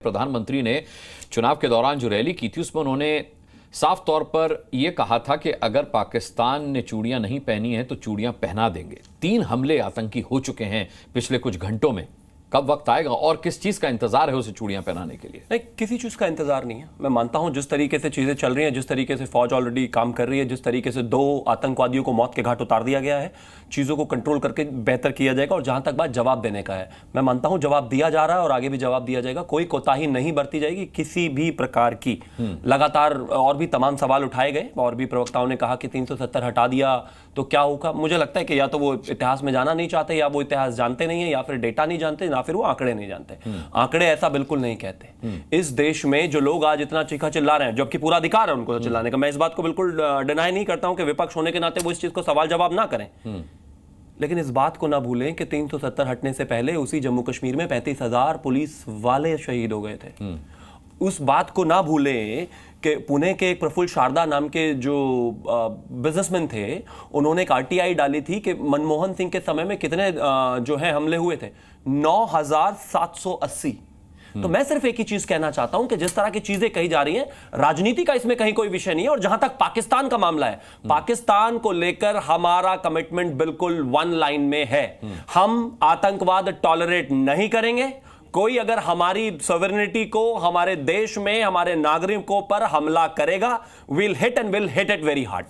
प्रधानमंत्री ने चुनाव के दौरान जो रैली की थी उसमें उन्होंने साफ तौर पर यह कहा था कि अगर पाकिस्तान ने चूड़ियां नहीं पहनी हैं तो चूड़ियां पहना देंगे। 3 हमले आतंकी हो चुके हैं पिछले कुछ घंटों में। कब वक्त आएगा और किस चीज का इंतजार है उसे चूड़ियां पहनाने के लिए? नहीं, किसी चीज का इंतजार नहीं है। मैं मानता हूं जिस तरीके से चीजें चल रही हैं, जिस तरीके से फौज ऑलरेडी काम कर रही है, जिस तरीके से 2 आतंकवादियों को मौत के घाट उतार दिया गया है, चीजों को कंट्रोल करके बेहतर किया जाएगा। और जहां तक बात जवाब देने का है, मैं मानता हूं जवाब दिया जा रहा है और आगे भी जवाब दिया जाएगा। कोई कोताही नहीं बरती जाएगी किसी भी प्रकार की। लगातार और भी तमाम सवाल उठाए गए और भी प्रवक्ताओं ने कहा कि 370 हटा दिया तो क्या होगा। मुझे लगता है कि या तो वो इतिहास में जाना नहीं चाहते, या वो इतिहास जानते नहीं है, या फिर डेटा नहीं जानते, या फिर वो आंकड़े नहीं जानते। आंकड़े ऐसा बिल्कुल नहीं कहते। इस देश में जो लोग आज इतना चीखा चिल्ला रहे हैं, जबकि पूरा अधिकार है उनको चिल्लाने का, मैं इस बात को बिल्कुल डिनाई नहीं करता हूं कि विपक्ष होने के नाते वो इस चीज को सवाल जवाब ना करें, लेकिन इस बात को ना भूलें कि 370 हटने से पहले उसी जम्मू कश्मीर में 35,000 पुलिस वाले शहीद हो गए थे। उस बात को ना भूलें कि पुणे के एक प्रफुल्ल शारदा नाम के जो बिजनेसमैन थे, उन्होंने एक आरटीआई डाली थी कि मनमोहन सिंह के समय में कितने जो है हमले हुए थे, 9,780। तो मैं सिर्फ एक ही चीज कहना चाहता हूं कि जिस तरह की चीजें कही जा रही हैं, राजनीति का इसमें कहीं कोई विषय नहीं है। और जहां तक पाकिस्तान का मामला है, पाकिस्तान को लेकर हमारा कमिटमेंट बिल्कुल 1 लाइन में है। हम आतंकवाद टॉलरेट नहीं करेंगे। कोई अगर हमारी सॉवरेनिटी को, हमारे देश में हमारे नागरिकों पर हमला करेगा, will hit and will hit it very hard.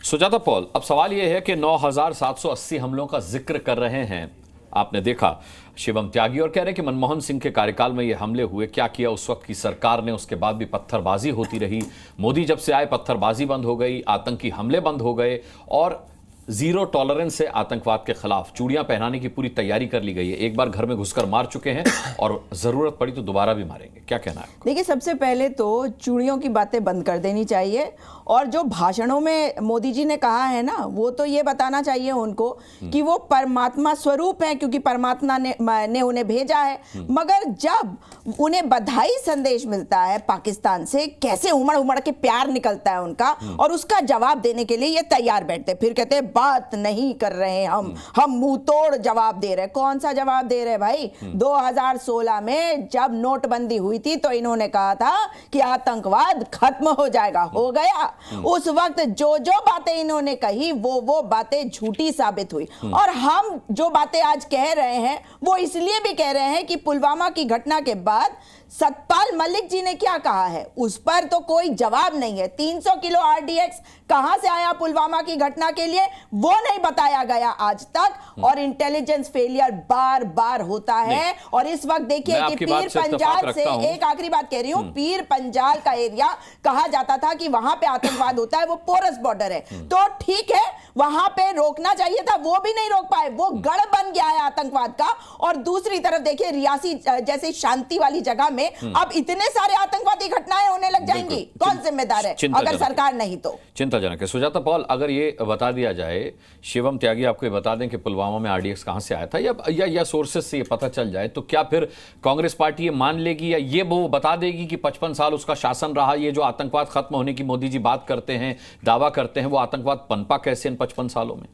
Sujata Paul, अब सवाल यह है कि 9,780 हमलों का जिक्र कर रहे हैं। आपने देखा शिवम त्यागी और कह रहे हैं कि मनमोहन सिंह के कार्यकाल में ये हमले हुए। क्या किया उस वक्त की सरकार ने? उसके बाद भी पत्थरबाजी होती रही। मोदी जब से आए पत्थरबाजी बंद हो गई, आतंकी हमले बंद हो गए और जीरो टॉलरेंस से आतंकवाद के खिलाफ चूड़ियां पहनाने की पूरी तैयारी कर ली गई है। एक बार घर में घुसकर मार चुके हैं और जरूरत पड़ी तो दोबारा भी मारेंगे। क्या कहना है? देखिए, सबसे पहले तो चूड़ियों की बातें बंद कर देनी चाहिए और जो भाषणों में मोदी जी ने कहा है ना, वो तो ये बताना चाहिए उनको कि वो परमात्मा स्वरूप है, क्योंकि परमात्मा ने उन्हें भेजा है। मगर जब उन्हें बधाई संदेश मिलता है पाकिस्तान से, कैसे उमड़ उमड़ के प्यार निकलता है उनका, और उसका जवाब देने के लिए ये तैयार बैठते, फिर कहते हैं बात नहीं कर रहे हैं हम मुंह तोड़ जवाब दे रहे हैं। कौन सा जवाब दे रहे भाई? 2016 में जब नोटबंदी हुई थी तो इन्होंने कहा था कि आतंकवाद खत्म हो जाएगा, हो गया। उस वक्त जो जो बातें इन्होंने कही वो बातें झूठी साबित हुई। और हम जो बातें आज कह रहे हैं वो इसलिए भी कह रहे हैं कि पुलवामा की घटना के बाद सतपाल मलिक जी ने क्या कहा है उस पर तो कोई जवाब नहीं है। 300 किलो आरडीएक्स कहां से आया पुलवामा की घटना के लिए, वो नहीं बताया गया आज तक। और इंटेलिजेंस फेलियर बार बार होता है। और इस वक्त देखिए कि पीर पंजाल से, एक आखिरी बात कह रही हूं, पीर पंजाल का एरिया कहा जाता था कि वहां पे आतंकवाद होता है, वो पोरस बॉर्डर है, तो ठीक है वहां पे रोकना चाहिए था, वो भी नहीं रोक पाए, वो गढ़ बन गया है आतंकवाद का। और दूसरी तरफ देखिए रियासी जैसे शांति वाली जगह में अब इतने सारे आतंकवादी घटनाएं होने लग जाएंगी। कौन जिम्मेदार है अगर सरकार नहीं तो? चिंताजनक है। सुजाता पॉल, अगर ये बता दिया जाए, शिवम त्यागी आपको ये बता दें कि पुलवामा में आरडीएक्स कहां से आया था, या सोर्सेस से ये पता चल जाए, तो क्या फिर कांग्रेस पार्टी ये मान लेगी या ये वो बता देगी कि 55 साल उसका शासन रहा, ये जो आतंकवाद खत्म होने की मोदी जी बात करते हैं, दावा करते हैं, वो आतंकवाद पनपा कैसे इन 55 सालों में?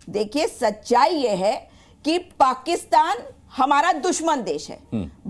देखिए, सच्चाई ये है कि पाकिस्तान हमारा दुश्मन देश है।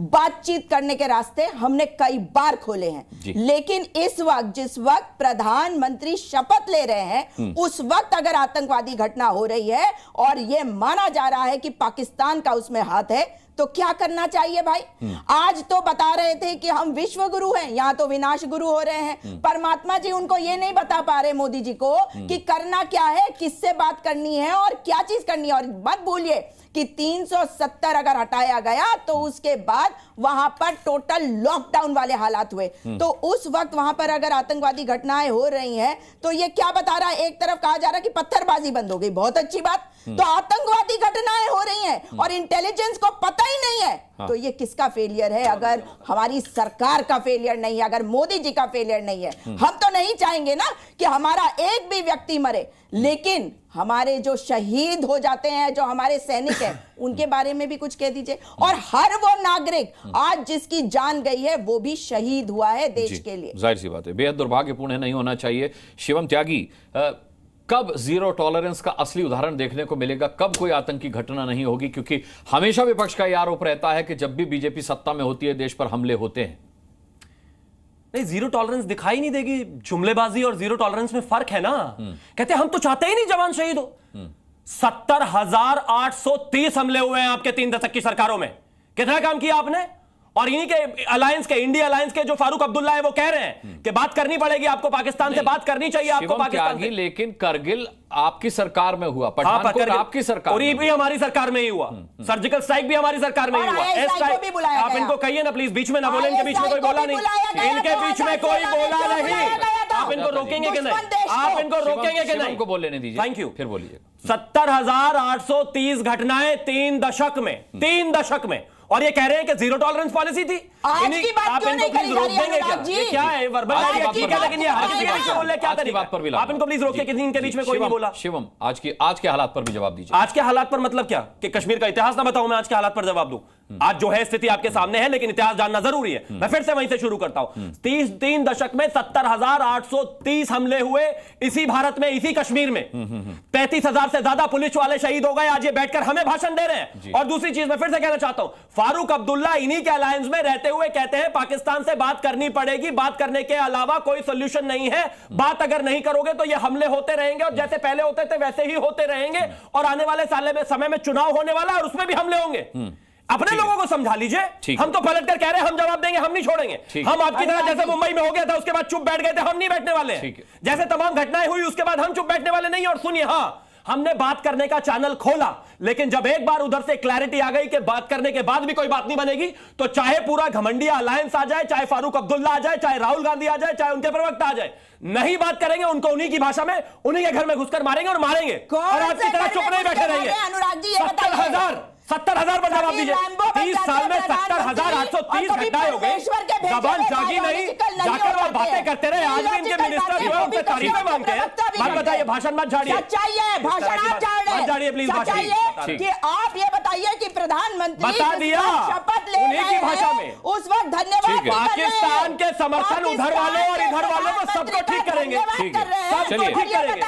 बातचीत करने के रास्ते हमने कई बार खोले हैं, लेकिन इस वक्त जिस वक्त प्रधानमंत्री शपथ ले रहे हैं, उस वक्त अगर आतंकवादी घटना हो रही है और यह माना जा रहा है कि पाकिस्तान का उसमें हाथ है, तो क्या करना चाहिए भाई? आज तो बता रहे थे कि हम विश्व गुरु हैं, यहां तो विनाश गुरु हो रहे हैं। परमात्मा जी उनको ये नहीं बता पा रहे मोदी जी को कि करना क्या है, किससे बात करनी है और क्या चीज करनी है। और मत भूलिए कि 370 अगर हटाया गया तो उसके बाद वहां पर टोटल लॉकडाउन वाले हालात हुए। तो उस वक्त वहां पर अगर आतंकवादी घटनाएं हो रही हैं तो ये क्या बता रहा है? एक तरफ कहा जा रहा है कि पत्थरबाजी बंद हो गई, बहुत अच्छी बात, तो आतंकवादी घटनाएं हो रही हैं और इंटेलिजेंस को पता ही नहीं है। तो ये किसका फेलियर है? अगर हमारी सरकार का फेलियर नहीं है, अगर मोदी जी का फेलियर नहीं है। हम तो नहीं चाहेंगे ना कि हमारा एक भी व्यक्ति मरे, लेकिन हमारे जो शहीद हो जाते हैं, जो हमारे सैनिक हैं, उनके बारे में भी कुछ कह दीजिए। और हर वो नागरिक आज जिसकी जान गई है वो भी शहीद हुआ है देश के लिए। जाहिर सी बात है, बेहद दुर्भाग्यपूर्ण नहीं होना चाहिए। शिवम त्यागी, कब जीरो टॉलरेंस का असली उदाहरण देखने को मिलेगा? कब कोई आतंकी घटना नहीं होगी? क्योंकि हमेशा विपक्ष का यह आरोप रहता है कि जब भी बीजेपी सत्ता में होती है देश पर हमले होते हैं। नहीं, जीरो टॉलरेंस दिखाई नहीं देगी। जुमलेबाजी और जीरो टॉलरेंस में फर्क है ना। कहते हम तो चाहते ही नहीं जवान शहीद हो। 70,830 हमले हुए हैं आपके 3 दशक की सरकारों में। कितना काम किया आपने? और इन्हीं के अलायंस के, इंडिया अलायंस के जो फारूक अब्दुल्ला है वो कह रहे हैं कि बात करनी पड़ेगी आपको, पाकिस्तान से बात करनी चाहिए आपको पाकिस्तान से। लेकिन करगिल आपकी सरकार में हुआ, पठानकोट आपकी सरकार, और ये भी हमारी सरकार में ही हुआ। सर्जिकल स्ट्राइक भी हमारी सरकार में ही हुआ। आप इनको कहिए ना प्लीज, बीच में ना बोले। इनके बीच में कोई बोला नहीं, इनके बीच में कोई बोला नहीं। आप इनको रोकेंगे कि नहीं? आप इनको रोकेंगे कि नहीं? को बोलने दीजिए। Thank you. फिर बोलिए। 70,830 घटनाएं 3 दशक में, 3 दशक में। और ये कह रहे हैं कि जीरो टॉलरेंस पॉलिसी थी। आप इनको प्लीज रोक देंगे क्या? ये क्या है? वर्बल ठीक है, लेकिन ये हर किसी के बीच में बोल रहे, क्या तरीका? आप इनको प्लीज रोकिए कि इनके बीच में कोई नहीं बोला। शिवम, आज के हालात पर भी जवाब दीजिए। आज के हालात पर मतलब क्या? कि कश्मीर का इतिहास ना बताऊं मैं आज के हालात पर जवाब दूं? आज जो है स्थिति आपके सामने है, लेकिन इतिहास जानना जरूरी है। मैं फिर से वहीं से शुरू करता हूं। 3 दशक में 70,830 हमले हुए इसी भारत में, इसी कश्मीर में। 35,000 से ज्यादा पुलिस वाले शहीद हो गए। आज ये बैठकर हमें भाषण दे रहे हैं। और दूसरी चीज मैं फिर से कहना चाहता हूं, फारूक अब्दुल्ला इन्हीं के अलायंस में रहते हुए कहते हैं पाकिस्तान से बात करनी पड़ेगी, बात करने के अलावा कोई सोल्यूशन नहीं है। बात अगर नहीं करोगे तो ये हमले होते रहेंगे, और जैसे पहले होते थे वैसे ही होते रहेंगे। और आने वाले समय में चुनाव होने वाला है और उसमें भी हमले होंगे। अपने लोगों को समझा लीजिए। हम तो पलट कर कह रहे हैं हम जवाब देंगे, हम नहीं छोड़ेंगे। हम आपकी तरह जैसे मुंबई में हो गया था उसके बाद चुप बैठ गए थे, हम नहीं बैठने वाले हैं। जैसे तमाम घटनाएं हुई उसके बाद हम चुप बैठने वाले नहीं। और सुनिए, हाँ, हमने बात करने का चैनल खोला, लेकिन जब एक बार उधर से क्लैरिटी आ गई कि बात करने के बाद भी कोई बात नहीं बनेगी, तो चाहे पूरा घमंडिया अलायंस आ जाए, चाहे फारूक अब्दुल्ला आ जाए, चाहे राहुल गांधी आ जाए, चाहे उनके प्रवक्ता आ जाए, नहीं बात करेंगे। उनको उन्हीं की भाषा में, उन्हीं के घर में घुसकर मारेंगे और मारेंगे। और आपकी तरह चुप नहीं बैठे रहेंगे। 70,000 पर जवाब दीजिए। 30 साल में 70,830 घटनाएं हो गई। जबान जागी नहीं, जाकर वो बातें करते रहे। आज भी इनके मिनिस्टर जो है उनसे तारीफें मांगते हैं। बात बताइए, भाषण मत झाड़िए। मत झाड़िए प्लीज भाषण कि आप ये बताइए कि प्रधानमंत्री बता दिया शपथ ले उन्हीं की भाषा में, उस वक्त धन्यवाद पाकिस्तान के समर्थन उधर वालों और इधर वालों को सबको ठीक करेंगे। चलिए, ठीक करेंगे।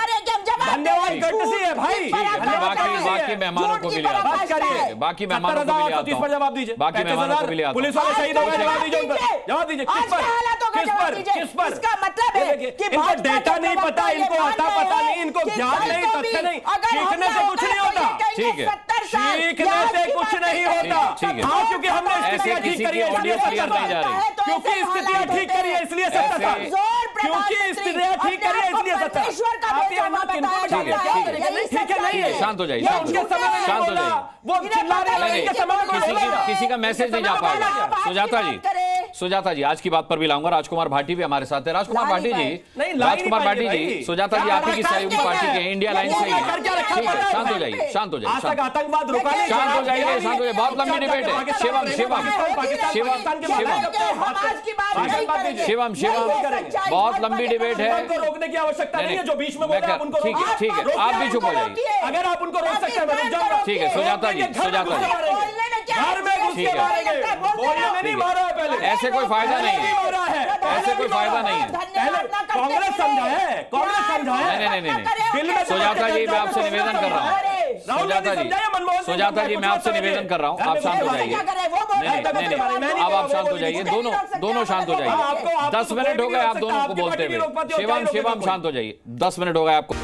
धन्यवाद कर्टसी है भाई। बाकी मेहमानों को भी ले आता हूं। बाकी मेहमानों को भी ले आता हूं। जवाब दीजिए। बाकी मेहमानों को भी ले आता हूं। पुलिस वाले शहीद हो गए, जवाब दीजिए उन पर। जवाब दीजिए। किस पर? इसका मतलब है कि इनको डेटा नहीं पता, इनको आता पता नहीं, इनको ज्ञान नहीं, तथ्य नहीं। सीखने से कुछ नहीं होता। ठीक है, सीखने से कुछ नहीं होता। हाँ, क्योंकि हमने स्थितियां ठीक करी है इसलिए क्लियर नहीं जा रही। क्योंकि स्थितियां ठीक करी है इसलिए 70 साल। क्योंकि स्थितियां ठीक करी है इसलिए 70। ठीक है, नहीं है। शांत हो जाइए, उनके समय में शांत हो जाइए। वो चिल्ला रहे हैं, उनके समय में किसी का मैसेज नहीं जा पाएगा। सुजाता जी, आज की बात पर भी लाऊंगा। राजकुमार भाटी भी हमारे साथ है। राजकुमार भाटी जी, राजकुमार भाटी जी, सुजाता जी आप ही की सहयोगी पार्टी के इंडिया लाइन से ही है। ठीक है, शांत हो जाइए, शांत हो जाइए, आतंकवाद रुका नहीं। शांत हो जाइए, शांत हो जाइए। बहुत लंबी डिबेट है। शिवम, बहुत लंबी डिबेट है। रोकने की आवश्यकता नहीं है। जो बीच में बोल रहे हैं उनको ठीक है, ठीक है, आप भी चुप हो जाइए। अगर आप उनको रोक सकते हैं मैं रुक जाऊंगा। ठीक है, सुजाता जी, सुजाता जी, घर में घुस के मारेंगे। बोलने में नहीं मारा है पहले। ऐसे कोई फायदा नहीं है, ऐसे कोई फायदा नहीं है। कांग्रेस समझा है, कांग्रेस समझा है। नहीं। सुजाता जी, मैं आपसे निवेदन कर रहा हूँ। सुजाता जी, मैं आपसे निवेदन कर रहा हूँ, आप शांत हो जाइए। नहीं, अब आप शांत हो जाइए। दोनों शांत हो जाइए। 10 मिनट हो गए आप दोनों को बोलते हुए। शिवम, शांत हो जाइए। 10 मिनट हो गए आपको।